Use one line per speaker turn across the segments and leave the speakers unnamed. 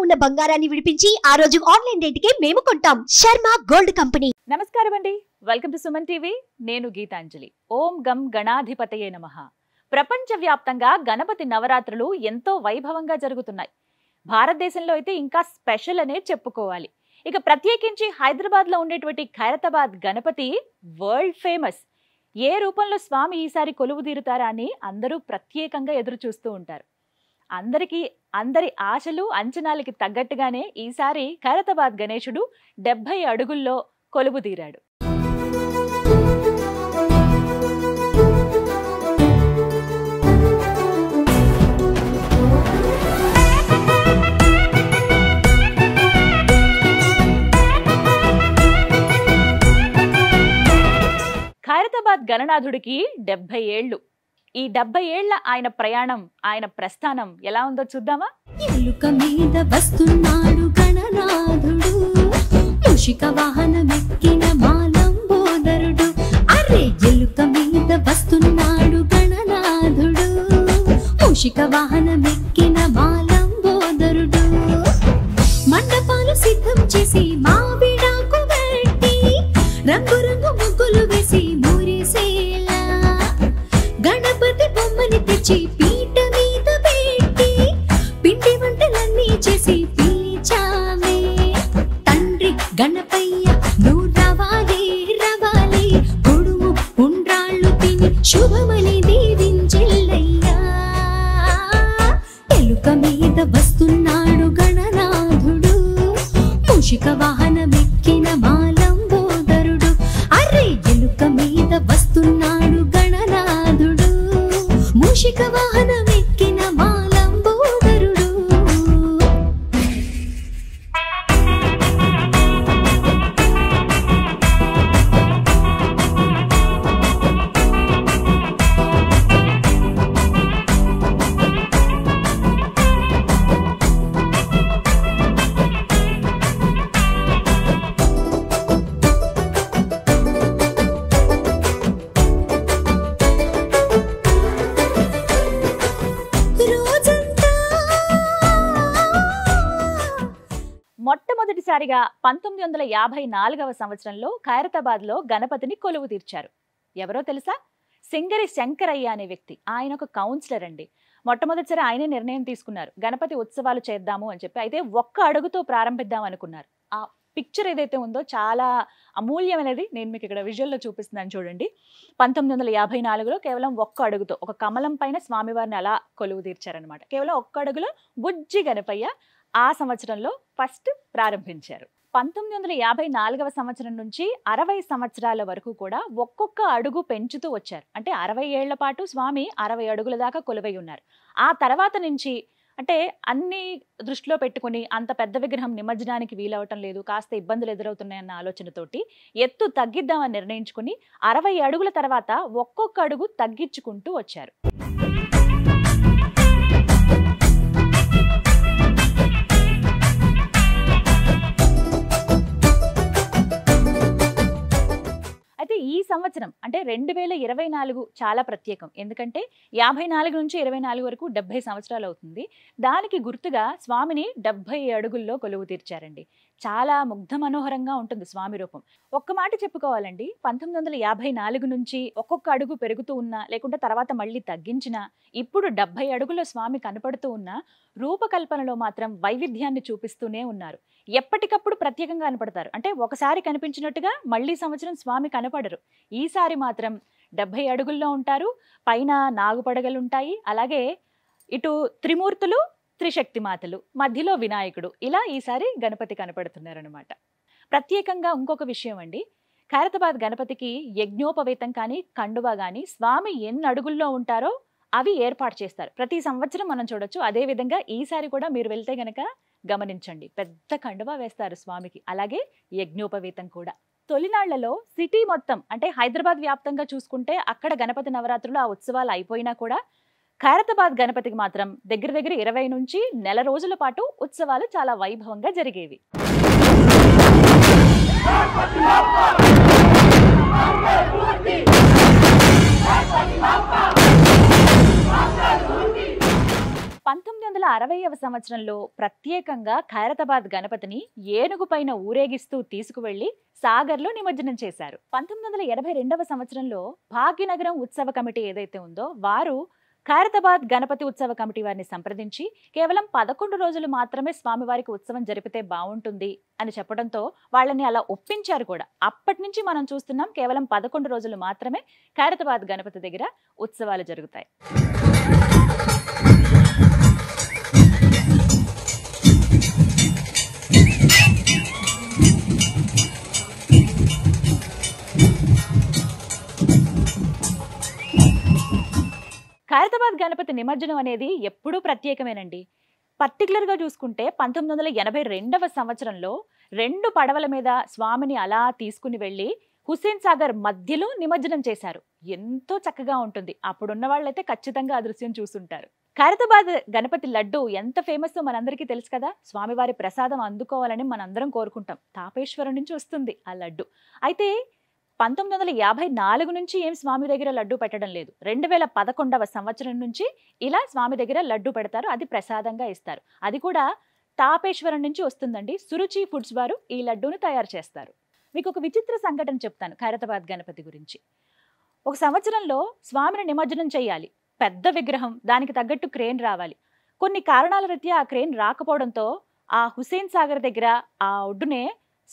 ఉన్న బంగారాన్ని విడిపించి ఆ రోజు ఆన్లైన్ రేటుకే మేము కొంటాం. Sharma gold company.
నమస్కారం అండి, వెల్కమ్ టు సుమన్ టీవీ. నేను గీతాంజలి. ఓం గం గణాధిపతయే నమః. ప్రపంచవ్యాప్తంగా గణపతి నవరాత్రులు ఎంతో వైభవంగా జరుగుతున్నాయి. భారతదేశంలో అయితే ఇంకా స్పెషల్ అనే చెప్పుకోవాలి. ఇక ప్రత్యేకించి హైదరాబాద్లో ఉండేటువంటి ఖైరతాబాద్ గణపతి వరల్డ్ ఫేమస్. ఏ రూపంలో స్వామి ఈసారి కొలువు తీరుతారా అని అందరూ ప్రత్యేకంగా ఎదురు చూస్తూ ఉంటారు. అందరి ఆశలు అంచనాలకి తగ్గట్టుగానే ఈసారి ఖైరతాబాద్ గణేశుడు 70 అడుగుల్లో కొలువు తీరాడు. ఖైరతాబాద్ గణనాథుడికి 70 ఏళ్ళు. ఈ 70 ఏళ్ల ఆయన ప్రయాణం, ఆయన ప్రస్థానం ఎలా ఉందో చూద్దామా?
ఎలుక మీద వస్తున్నాడు గణనాథుడు, మూషిక వాహనమెక్కిన మాలంబోదరుడు. అరే ఎలుక మీద వస్తున్నాడు గణనాథుడు, మూషిక వాహనమెక్కిన మాలంబోదరుడు. మండపాలు సిద్ధం చేసి మావిడాకు పెట్టి రంగురంగు ముగ్గులు వేసి మురిసేలా గణపతి బొమ్మని తెచ్చి పీట మీద పెట్టి పిండి వంటలన్నీ చేసి పిలిచామే. తండ్రి గణపయ్య నువ్వు రవాలి రవాలి, కొడుము ఉండ్రాళ్ళు తిని శుభమని దీవించెల్లయ్యా. ఎలుక మీద వస్తున్నాడు గణనాథుడు, మూషిక వాహనమెక్కిన మాలంబోదరుడు. అరే ఎలుక మీద వస్తున్నాడు గణనాథుడు, మూషిక వాహనమెక్కిన మాలంబోదరుడు.
మొట్టమొదటిసారిగా 1954వ సంవత్సరంలో ఖైరతాబాద్లో గణపతిని కొలువు తీర్చారు. ఎవరో తెలుసా? సింగరి శంకరయ్య అనే వ్యక్తి. ఆయన ఒక కౌన్సిలర్ అండి. మొట్టమొదటిసారి ఆయనే నిర్ణయం తీసుకున్నారు, గణపతి ఉత్సవాలు చేద్దాము అని చెప్పి. అయితే ఒక్క అడుగుతో ప్రారంభిద్దాం అనుకున్నారు. ఆ పిక్చర్ ఏదైతే ఉందో చాలా అమూల్యమైనది. నేను మీకు ఇక్కడ విజువల్లో చూపిస్తున్నాను చూడండి. 1954లో కేవలం ఒక్క అడుగుతో ఒక కమలం పైన స్వామివారిని అలా కొలువు తీర్చారనమాట. కేవలం ఒక్క అడుగులో బుజ్జి గణపయ్య ఆ సంవత్సరంలో ఫస్ట్ ప్రారంభించారు. 1954వ సంవత్సరం నుంచి 60 సంవత్సరాల వరకు కూడా ఒక్కొక్క అడుగు పెంచుతూ వచ్చారు. అంటే 60 ఏళ్ల పాటు స్వామి 60 అడుగుల దాకా కొలువై ఉన్నారు. ఆ తర్వాత నుంచి అంటే అన్ని దృష్టిలో పెట్టుకుని అంత పెద్ద విగ్రహం నిమజ్జనానికి వీలవటం లేదు, కాస్త ఇబ్బందులు ఎదురవుతున్నాయన్న ఆలోచనతోటి ఎత్తు తగ్గిద్దామని నిర్ణయించుకుని 60 అడుగుల తర్వాత ఒక్కొక్క అడుగు తగ్గించుకుంటూ వచ్చారు. అయితే ఈ సంవత్సరం అంటే 2024 చాలా ప్రత్యేకం. ఎందుకంటే 54 నుంచి 24 వరకు 70 సంవత్సరాలు అవుతుంది. దానికి గుర్తుగా స్వామిని 70 అడుగుల్లో కొలువు తీర్చారండి. చాలా ముగ్ధ మనోహరంగా ఉంటుంది స్వామి రూపం. ఒక్క మాట చెప్పుకోవాలండి, 1954 నుంచి ఒక్కొక్క అడుగు పెరుగుతూ ఉన్నా, లేకుంటే తర్వాత మళ్ళీ తగ్గించినా, ఇప్పుడు 70 అడుగుల్లో స్వామి కనపడుతూ ఉన్నా రూపకల్పనలో మాత్రం వైవిధ్యాన్ని చూపిస్తూనే ఉన్నారు. ఎప్పటికప్పుడు ప్రత్యేకంగా కనపడతారు. అంటే ఒకసారి కనిపించినట్టుగా మళ్ళీ సంవత్సరం స్వామి కనపడరు. ఈసారి మాత్రం 70 అడుగుల్లో ఉంటారు. పైన నాగుపడగలుంటాయి. అలాగే ఇటు త్రిమూర్తులు, త్రిశక్తి మాతలు, మధ్యలో వినాయకుడు, ఇలా ఈసారి గణపతి కనపడుతున్నారనమాట. ప్రత్యేకంగా ఇంకొక విషయం అండి, ఖైరతాబాద్ గణపతికి యజ్ఞోపవేతం కానీ కండువా కానీ స్వామి ఎన్ని అడుగుల్లో ఉంటారో అవి ఏర్పాటు చేస్తారు. ప్రతి సంవత్సరం మనం చూడొచ్చు. అదేవిధంగా ఈసారి కూడా మీరు వెళ్తే గనక గమనించండి, పెద్ద కండువా వేస్తారు స్వామికి. అలాగే యజ్ఞోపవేతం కూడా. తొలినాళ్లలో సిటీ మొత్తం అంటే హైదరాబాద్ వ్యాప్తంగా చూసుకుంటే అక్కడ గణపతి నవరాత్రులు ఆ ఉత్సవాలు అయిపోయినా కూడా ఖైరతాబాద్ గణపతికి మాత్రం దగ్గర 20 నుంచి నెల రోజుల పాటు ఉత్సవాలు చాలా వైభవంగా జరిగేవి. 1960వ సంవత్సరంలో ప్రత్యేకంగా ఖైరతాబాద్ గణపతిని ఏనుగు పైన ఊరేగిస్తూ తీసుకువెళ్లి సాగర్లో నిమజ్జనం చేశారు. 1982వ సంవత్సరంలో భాగ్యనగరం ఉత్సవ కమిటీ ఏదైతే ఉందో వారు ఖైరతాబాద్ గణపతి ఉత్సవ కమిటీ వారిని సంప్రదించి కేవలం 11 రోజులు మాత్రమే స్వామివారికి ఉత్సవం జరిపితే బాగుంటుంది అని చెప్పడంతో వాళ్ళని అలా ఒప్పించారు కూడా. అప్పటి నుంచి మనం చూస్తున్నాం కేవలం 11 రోజులు మాత్రమే ఖైరతాబాద్ గణపతి దగ్గర ఉత్సవాలు జరుగుతాయి. ఖైరతాబాద్ గణపతి నిమజ్జనం అనేది ఎప్పుడూ ప్రత్యేకమేనండి. పర్టికులర్గా చూసుకుంటే 1982వ సంవత్సరంలో 2 పడవల మీద స్వామిని అలా తీసుకుని వెళ్ళి హుస్సేన్ సాగర్ మధ్యలో నిమజ్జనం చేశారు. ఎంతో చక్కగా ఉంటుంది. అప్పుడున్న వాళ్ళైతే ఖచ్చితంగా ఆ దృశ్యం చూస్తుంటారు. ఖైరతాబాద్ గణపతి లడ్డు ఎంత ఫేమస్ మనందరికీ తెలుసు కదా. స్వామివారి ప్రసాదం అందుకోవాలని మనందరం కోరుకుంటాం. తాపేశ్వరం నుంచి వస్తుంది ఆ లడ్డు. అయితే 1954 నుంచి ఏం స్వామి దగ్గర లడ్డు పెట్టడం లేదు. 2011వ సంవత్సరం నుంచి ఇలా స్వామి దగ్గర లడ్డు పెడతారు. అది ప్రసాదంగా ఇస్తారు. అది కూడా తాపేశ్వరం నుంచి వస్తుందండి. సురుచి ఫుడ్స్ వారు ఈ లడ్డూను తయారు చేస్తారు. మీకు ఒక విచిత్ర సంఘటన చెప్తాను ఖైరతాబాద్ గణపతి గురించి. ఒక సంవత్సరంలో స్వామిని నిమజ్జనం చేయాలి. పెద్ద విగ్రహం, దానికి తగ్గట్టు క్రేన్ రావాలి. కొన్ని కారణాల రీత్యా ఆ క్రేన్ రాకపోవడంతో ఆ హుస్సేన్ సాగర్ దగ్గర ఆ ఒడ్డునే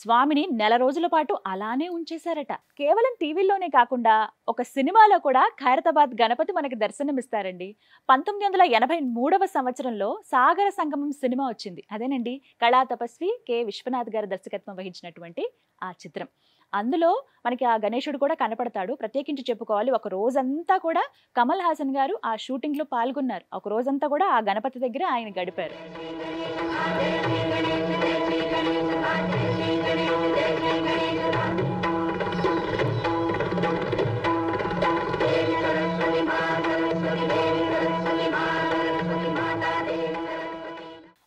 స్వామిని నెల రోజుల పాటు అలానే ఉంచేశారట. కేవలం టీవీల్లోనే కాకుండా ఒక సినిమాలో కూడా ఖైరతాబాద్ గణపతి మనకి దర్శనమిస్తారండి. 1983వ సంవత్సరంలో సాగర సంగమం సినిమా వచ్చింది. అదేనండి కళా తపస్వి కె విశ్వనాథ్ గారు దర్శకత్వం వహించినటువంటి ఆ చిత్రం. అందులో మనకి ఆ గణేశుడు కూడా కనపడతాడు. ప్రత్యేకించి చెప్పుకోవాలి, ఒక రోజంతా కూడా కమల్ హాసన్ గారు ఆ షూటింగ్ లో పాల్గొన్నారు. ఒక రోజంతా కూడా ఆ గణపతి దగ్గర ఆయన గడిపారు.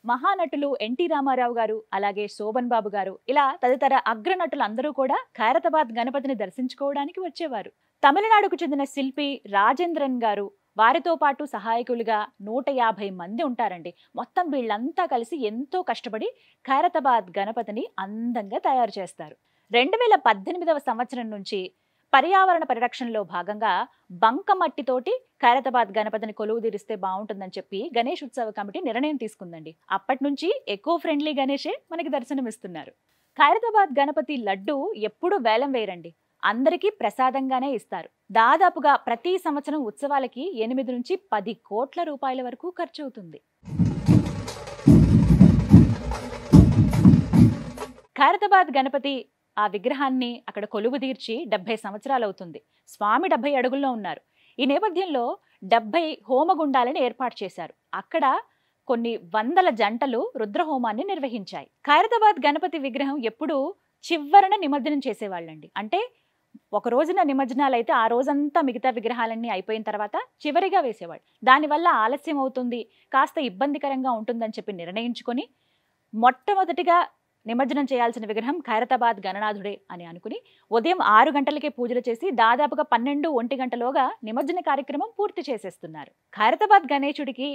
మహానటులు ఎన్టీ రామారావు గారు, అలాగే శోభన్ బాబు గారు, ఇలా తదితర అగ్రనటులు అందరూ కూడా ఖైరతాబాద్ గణపతిని దర్శించుకోవడానికి వచ్చేవారు. తమిళనాడుకు చెందిన శిల్పి రాజేంద్రన్ గారు, వారితో పాటు సహాయకులుగా 150 మంది ఉంటారండి. మొత్తం వీళ్ళంతా కలిసి ఎంతో కష్టపడి ఖైరతాబాద్ గణపతిని అందంగా తయారు చేస్తారు. 2018వ సంవత్సరం నుంచి పర్యావరణ పరిరక్షణలో భాగంగా బంకమట్టితోటి ఖైరతాబాద్ గణపతిని కొలువు తీరిస్తే బాగుంటుందని చెప్పి గణేష్ ఉత్సవ కమిటీ నిర్ణయం తీసుకుందండి. అప్పటి నుంచి ఎకో ఫ్రెండ్లీ గణేషే మనకి దర్శనమిస్తున్నారు. ఖైరతాబాద్ గణపతి లడ్డు ఎప్పుడూ వేలం వేయరండి. అందరికీ ప్రసాదంగానే ఇస్తారు. దాదాపుగా ప్రతి సంవత్సరం ఉత్సవాలకి 8 నుంచి 10 కోట్ల రూపాయల వరకు ఖర్చు అవుతుంది. ఖైరతాబాద్ గణపతి ఆ విగ్రహాన్ని అక్కడ కొలువు తీర్చి 70 సంవత్సరాలు అవుతుంది. స్వామి 70 అడుగుల్లో ఉన్నారు. ఈ నేపథ్యంలో 70 హోమగుండాలను ఏర్పాటు చేశారు. అక్కడ కొన్ని వందల జంటలు రుద్రహోమాన్ని నిర్వహించాయి. ఖైరతాబాద్ గణపతి విగ్రహం ఎప్పుడూ చివరన నిమజ్జనం చేసేవాళ్ళండి. అంటే ఒక రోజున నిమజ్జనాలు అయితే ఆ రోజంతా మిగతా విగ్రహాలన్నీ అయిపోయిన తర్వాత చివరిగా వేసేవాళ్ళు. దానివల్ల ఆలస్యం అవుతుంది, కాస్త ఇబ్బందికరంగా ఉంటుందని చెప్పి నిర్ణయించుకొని మొట్టమొదటిగా నిమజ్జనం చేయాల్సిన విగ్రహం ఖైరతాబాద్ గణనాథుడే అని అనుకుని ఉదయం 6 గంటలకే పూజలు చేసి దాదాపుగా 12-1 గంటలోగా నిమజ్జన కార్యక్రమం పూర్తి చేసేస్తున్నారు. ఖైరతాబాద్ గణేశుడికి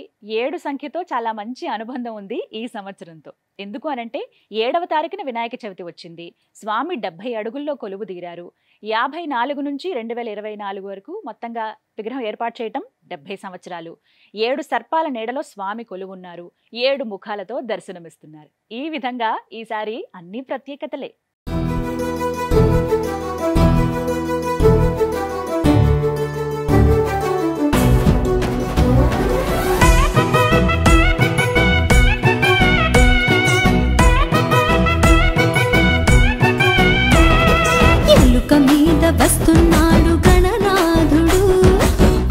7 సంఖ్యతో చాలా మంచి అనుబంధం ఉంది ఈ సంవత్సరంతో. ఎందుకు అనంటే 7వ తారీఖున వినాయక చవితి వచ్చింది. స్వామి 70 అడుగుల్లో కొలువు తీరారు. 54 నుంచి 2024 వరకు మొత్తంగా విగ్రహం ఏర్పాటు చేయటం 70 సంవత్సరాలు. 7 సర్పాల నీడలో స్వామి కొలువున్నారు. 7 ముఖాలతో దర్శనమిస్తున్నారు. ఈ విధంగా ఈసారి అన్ని ప్రత్యేకతలే.
మీద వస్తున్నాడు గణనాథుడు,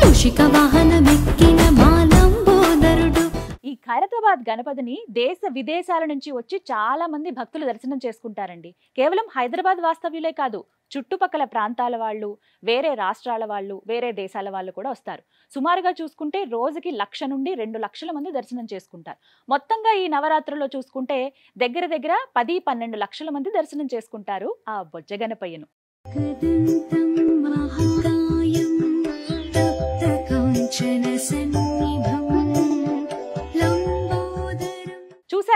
మూషిక వాహనమెక్కిన మాలంబోదరుడు.
ఈ ఖైరతాబాద్ గణపతిని దేశ విదేశాల నుంచి వచ్చి చాలా మంది భక్తులు దర్శనం చేసుకుంటారండి. కేవలం హైదరాబాద్ వాస్తవ్యులే కాదు, చుట్టుపక్కల ప్రాంతాల వాళ్ళు, వేరే రాష్ట్రాల వాళ్ళు, వేరే దేశాల వాళ్ళు కూడా వస్తారు. సుమారుగా చూసుకుంటే రోజుకి 1,00,000 నుండి 2 లక్షల మంది దర్శనం చేసుకుంటారు. మొత్తంగా ఈ నవరాత్రుల్లో చూసుకుంటే దగ్గర దగ్గర 10-12 లక్షల మంది దర్శనం చేసుకుంటారు ఆ బొజ్జ గణపయ్యను.
కదంతం మహాకాయం తప్త కాంచన సన్నిభం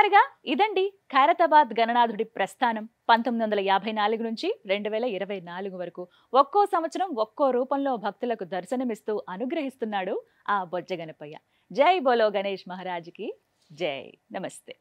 చూసారుగా, ఇదండి ఖైరతాబాద్ గణనాథుడి ప్రస్థానం 1954 నుంచి 2024 వరకు. ఒక్కో సంవత్సరం ఒక్కో రూపంలో భక్తులకు దర్శనమిస్తూ అనుగ్రహిస్తున్నాడు ఆ బొజ్జ గణపయ్య. జై బోలో గణేష్ మహారాజ్కి జై. నమస్తే.